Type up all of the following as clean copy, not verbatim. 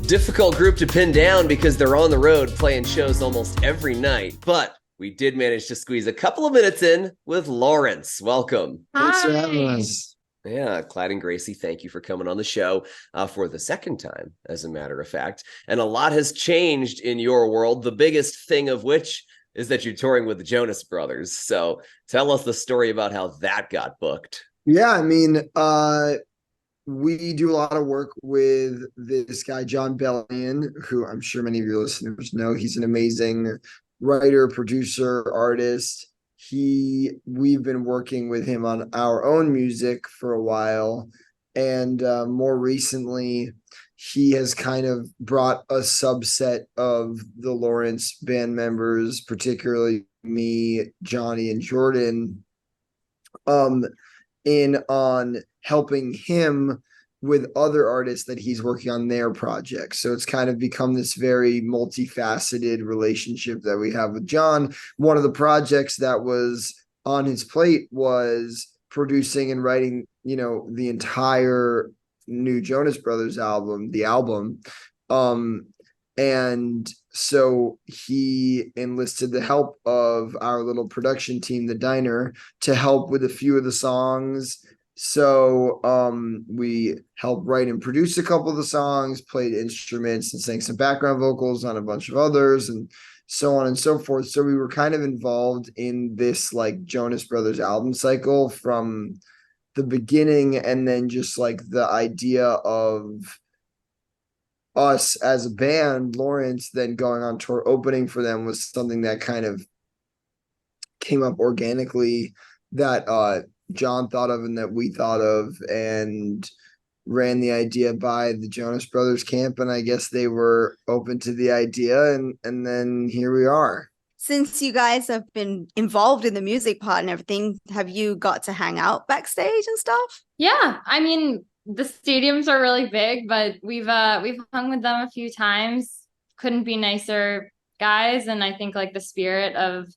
Difficult group to pin down because they're on the road playing shows almost every night, but we did manage to squeeze a couple of minutes in with Lawrence. Welcome. Thanks for having us. Yeah, Clyde and Gracie, thank you for coming on the show for the second time, as a matter of fact. And a lot has changed in your world, the biggest thing of which is that you're touring with the Jonas Brothers. So tell us the story about how that got booked. Yeah, I mean, we do a lot of work with this guy, John Bellion, who I'm sure many of your listeners know. He's an amazing writer, producer, artist. We've been working with him on our own music for a while. And more recently, he has kind of brought a subset of the Lawrence band members, particularly me, Johnny, and Jordan, in on helping him with other artists that he's working on their projects. So it's kind of become this very multifaceted relationship that we have with John. One of the projects that was on his plate was producing and writing, the entire new Jonas Brothers album, the album. And so he enlisted the help of our little production team, the Diner, to help with a few of the songs. So we helped write and produce a couple of the songs, played instruments and sang some background vocals on a bunch of others, and so on and so forth. So we were kind of involved in this like Jonas Brothers album cycle from the beginning, and then just like the idea of us as a band, Lawrence, then going on tour opening for them was something that kind of came up organically, that John thought of and that we thought of, and ran the idea by the Jonas Brothers camp, and I guess they were open to the idea, and then here we are. Since you guys have been involved in the music part and everything, have you got to hang out backstage and stuff? Yeah, I mean, the stadiums are really big, but we've hung with them a few times. Couldn't be nicer guys, and I think like the spirit of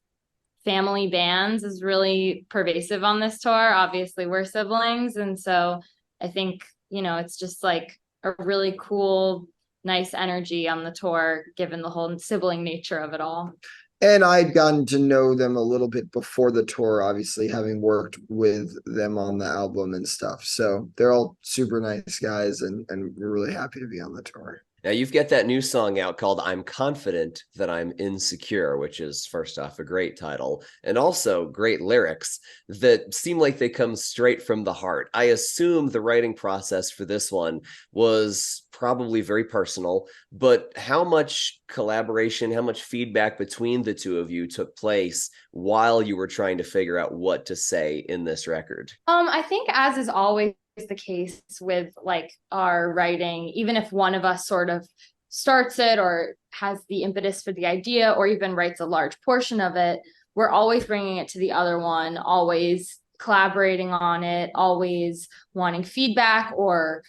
family bands is really pervasive on this tour. Obviously, we're siblings, and so I think, it's just like a really cool, nice energy on the tour, given the whole sibling nature of it all. And I'd gotten to know them a little bit before the tour, obviously, having worked with them on the album and stuff. So they're all super nice guys, and we're really happy to be on the tour. Now, you've got that new song out called I'm Confident That I'm Insecure, which is, first off, a great title, and also great lyrics that seem like they come straight from the heart. I assume the writing process for this one was probably very personal, but how much collaboration, how much feedback between the two of you took place while you were trying to figure out what to say in this record? I think, as is always the case with like our writing, even if one of us sort of starts it or has the impetus for the idea or even writes a large portion of it, we're always bringing it to the other one, always collaborating on it, always wanting feedback, or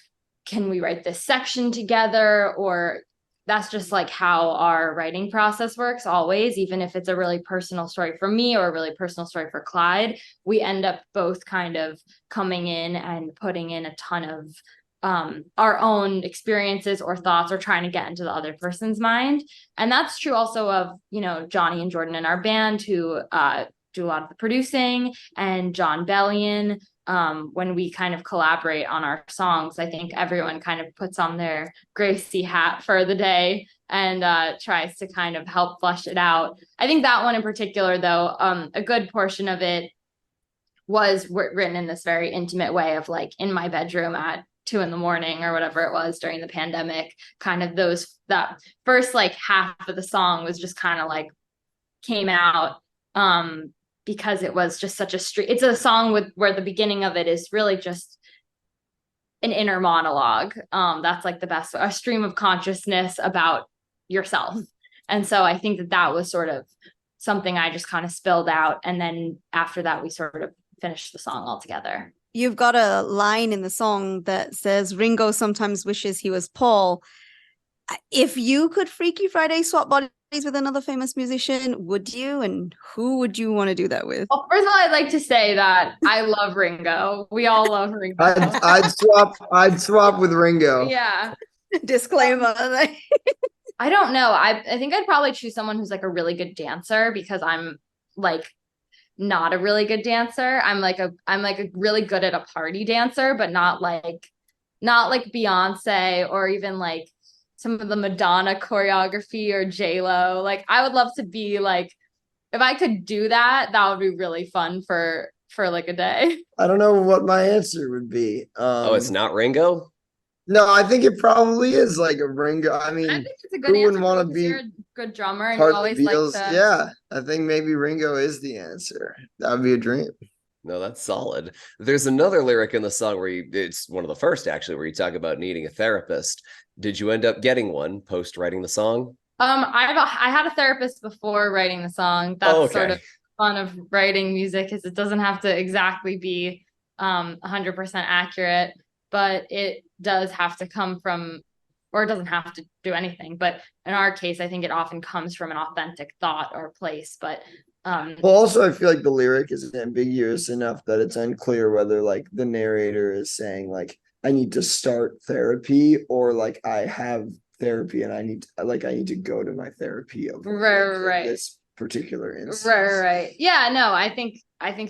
can we write this section together? Or that's just like how our writing process works always. Even if it's a really personal story for me or a really personal story for Clyde, we end up both kind of coming in and putting in a ton of our own experiences or thoughts, or trying to get into the other person's mind. And that's true also of, Johnny and Jordan in our band, who do a lot of the producing, and John Bellion. When we kind of collaborate on our songs, I think everyone kind of puts on their Gracie hat for the day and tries to kind of help flesh it out. I think that one in particular, though, a good portion of it was written in this very intimate way of like in my bedroom at 2 a.m. or whatever it was during the pandemic. Kind of that first like half of the song was just kind of like came out because it was just such it's a song where the beginning of it is really just an inner monologue. That's like the best, a stream of consciousness about yourself. And so I think that was sort of something I just kind of spilled out. And then after that, we sort of finished the song altogether. You've got a line in the song that says, Ringo sometimes wishes he was Paul. If you could Freaky Friday swap bodies with another famous musician, would you? And who would you want to do that with? Well, first of all, I'd like to say that I love Ringo. We all love Ringo. I'd swap with Ringo. Yeah. Disclaimer. I don't know. I think I'd probably choose someone who's like a really good dancer because I'm like not a really good dancer. I'm like a really good at a party dancer, but not like Beyonce or even like some of the Madonna choreography or J-Lo. Like I would love to be like, if I could do that, that would be really fun for like a day. I don't know what my answer would be. Oh, it's not Ringo? No, I think it probably is like a Ringo. I I mean, think it's a good who answer wouldn't want to because be you're a good drummer and part you of always the like Beatles? to. Yeah, I think maybe Ringo is the answer. That would be a dream. No, that's solid. There's another lyric in the song where it's one of the first actually, where you talk about needing a therapist. Did you end up getting one post writing the song? I had a therapist before writing the song. That's Oh, okay. sort of fun of writing music is it doesn't have to exactly be 100% accurate, but it does have to come from, or it doesn't have to do anything. But in our case, I think it often comes from an authentic thought or place. But Well, also, I feel like the lyric is ambiguous enough that it's unclear whether like the narrator is saying like I need to start therapy or like I have therapy and I need to go to my therapy right. this particular instance. Right. Yeah, no, I think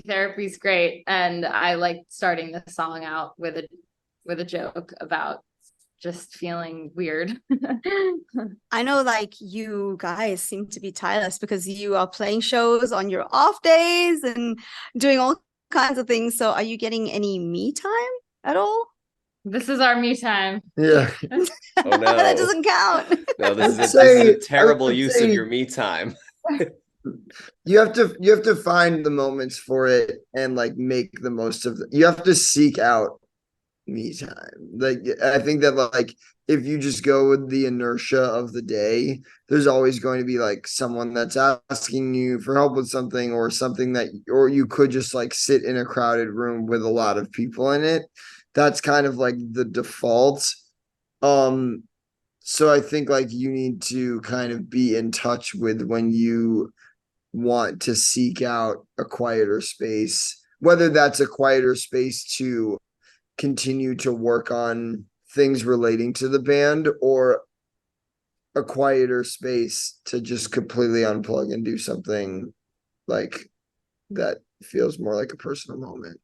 therapy's great. And I like starting the song out with a joke about just feeling weird. I know like you guys seem to be tireless because you are playing shows on your off days and doing all kinds of things. So are you getting any me time at all? This is our me time. Yeah. Oh no. That doesn't count. No, this is say- a terrible I would use of say- your me time. You have to find the moments for it and like make the most of it. You have to seek out me time. Like I think that like if you just go with the inertia of the day, there's always going to be like someone that's asking you for help with something or something or you could just like sit in a crowded room with a lot of people in it. That's kind of like the default. So I think like you need to kind of be in touch with when you want to seek out a quieter space, whether that's a quieter space to continue to work on things relating to the band or a quieter space to just completely unplug and do something like that feels more like a personal moment.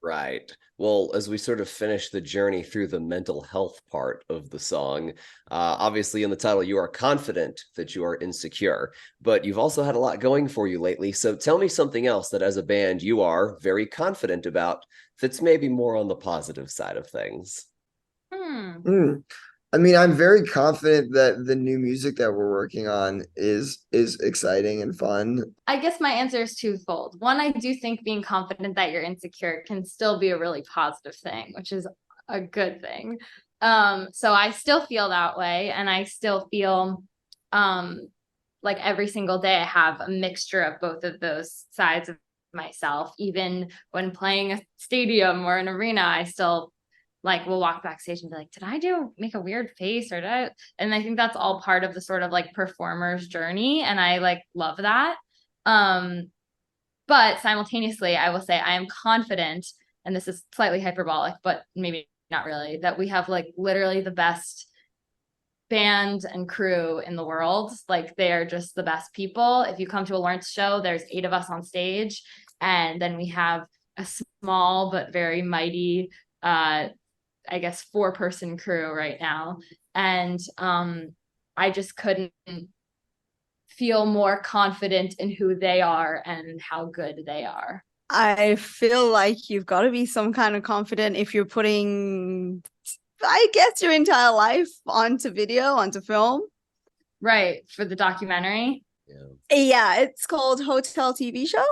Right. Well, as we sort of finish the journey through the mental health part of the song, obviously in the title, you are confident that you are insecure, but you've also had a lot going for you lately. So tell me something else that as a band you are very confident about that's maybe more on the positive side of things. I mean, I'm very confident that the new music that we're working on is exciting and fun. I guess my answer is twofold. One, I do think being confident that you're insecure can still be a really positive thing, which is a good thing. So I still feel that way, and I still feel like every single day I have a mixture of both of those sides of myself. Even when playing a stadium or an arena, I still like we'll walk backstage and be like, did I make a weird face or and I think that's all part of the sort of like performer's journey. And I like love that. But simultaneously, I will say I am confident, and this is slightly hyperbolic, but maybe not really, that we have like literally the best band and crew in the world. Like they are just the best people. If you come to a Lawrence show, there's 8 of us on stage, and then we have a small but very mighty I guess 4-person crew right now. And I just couldn't feel more confident in who they are and how good they are. I feel like you've got to be some kind of confident if you're putting, I guess, your entire life onto video, onto film. Right. For the documentary. Yeah, it's called Hotel TV Show.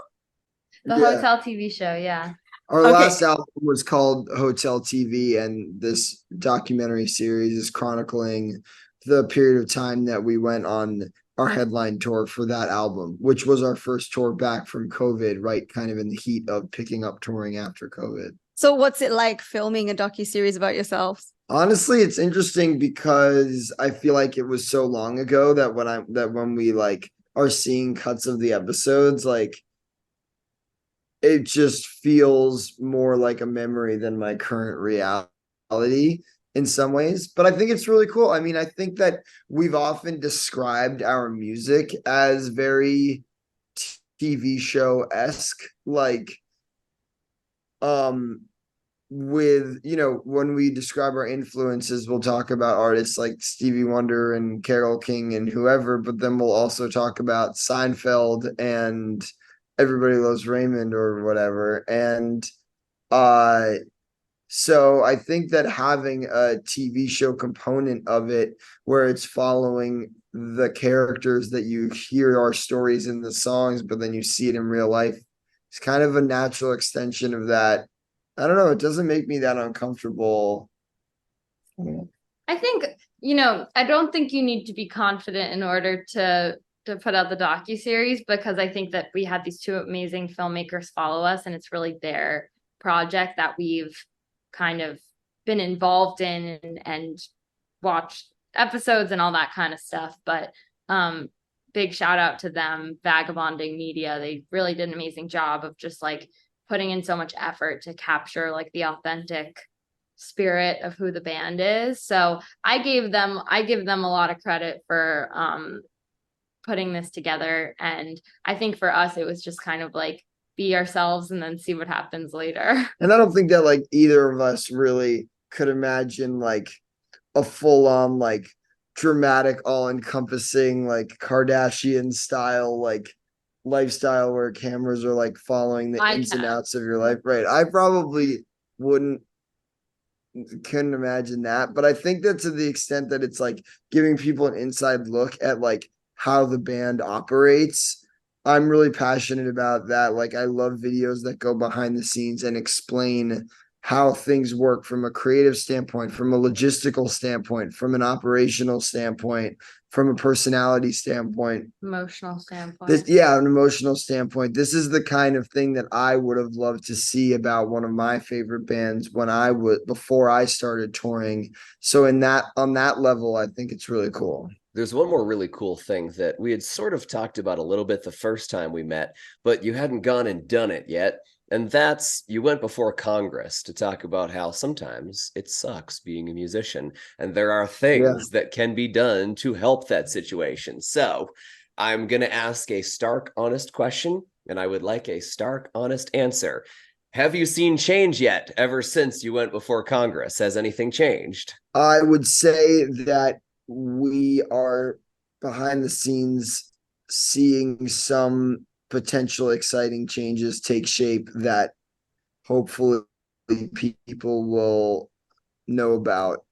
Hotel TV Show, yeah. Our last album was called Hotel TV, and this documentary series is chronicling the period of time that we went on our headline tour for that album, which was our first tour back from COVID, right? Kind of in the heat of picking up touring after COVID. So what's it like filming a docuseries about yourselves? Honestly, it's interesting because I feel like it was so long ago that when we like are seeing cuts of the episodes, like it just feels more like a memory than my current reality. in some ways, but I think it's really cool. I mean, I think that we've often described our music as very TV show-esque, like with, you know, when we describe our influences, we'll talk about artists like Stevie Wonder and Carole King and whoever, but then we'll also talk about Seinfeld and Everybody Loves Raymond or whatever. And so I think that having a TV show component of it where it's following the characters that you hear our stories in the songs, but then you see it in real life, it's kind of a natural extension of that. I don't know. It doesn't make me that uncomfortable. I think, you know, I don't think you need to be confident in order to put out the docuseries, because I think that we had these two amazing filmmakers follow us, and it's really their project that we've kind of been involved in and watched episodes and all that kind of stuff. But big shout out to them, Vagabonding Media. They really did an amazing job of just like putting in so much effort to capture like the authentic spirit of who the band is. So I give them a lot of credit for putting this together. And I think for us, it was just kind of like be ourselves and then see what happens later. And I don't think that like either of us really could imagine like a full-on like dramatic, all-encompassing like Kardashian style like lifestyle where cameras are like following the ins and outs of your life. Right. I probably couldn't imagine that. But I think that to the extent that it's like giving people an inside look at like how the band operates, I'm really passionate about that. Like I love videos that go behind the scenes and explain how things work from a creative standpoint, from a logistical standpoint, from an operational standpoint, from a personality standpoint, Emotional standpoint. An emotional standpoint. This is the kind of thing that I would have loved to see about one of my favorite bands before I started touring. So on that level, I think it's really cool. There's one more really cool thing that we had sort of talked about a little bit the first time we met, but you hadn't gone and done it yet. And that's, you went before Congress to talk about how sometimes it sucks being a musician, and there are things that can be done to help that situation. So I'm going to ask a stark, honest question, and I would like a stark, honest answer. Have you seen change yet ever since you went before Congress? Has anything changed? I would say that we are behind the scenes seeing some potential exciting changes take shape that hopefully people will know about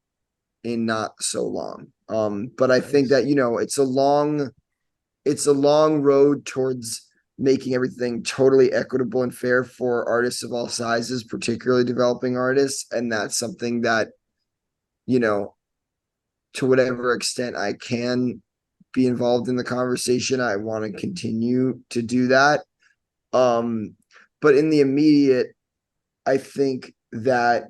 in not so long. But I think that, you know, it's a long road towards making everything totally equitable and fair for artists of all sizes, particularly developing artists. And that's something that, you know, to whatever extent I can be involved in the conversation, I want to continue to do that. But in the immediate, I think that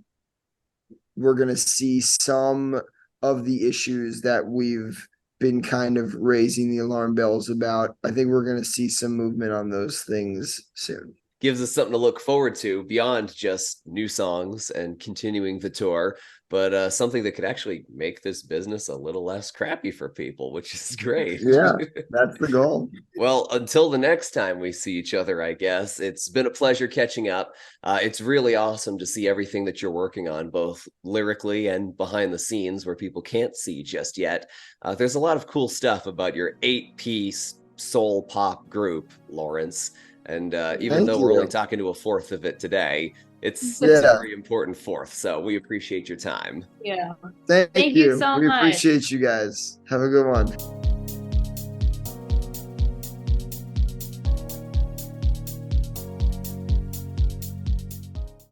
we're going to see some of the issues that we've been kind of raising the alarm bells about. I think we're going to see some movement on those things soon. Gives us something to look forward to beyond just new songs and continuing the tour, but something that could actually make this business a little less crappy for people, which is great. Yeah, that's the goal. Well, until the next time we see each other, I guess, it's been a pleasure catching up. It's really awesome to see everything that you're working on, both lyrically and behind the scenes where people can't see just yet. There's a lot of cool stuff about your 8-piece soul pop group, Lawrence. And even though we're only talking to a fourth of it today, it's a very important fourth. So we appreciate your time. Yeah. Thank you so much. We appreciate you guys. Have a good one.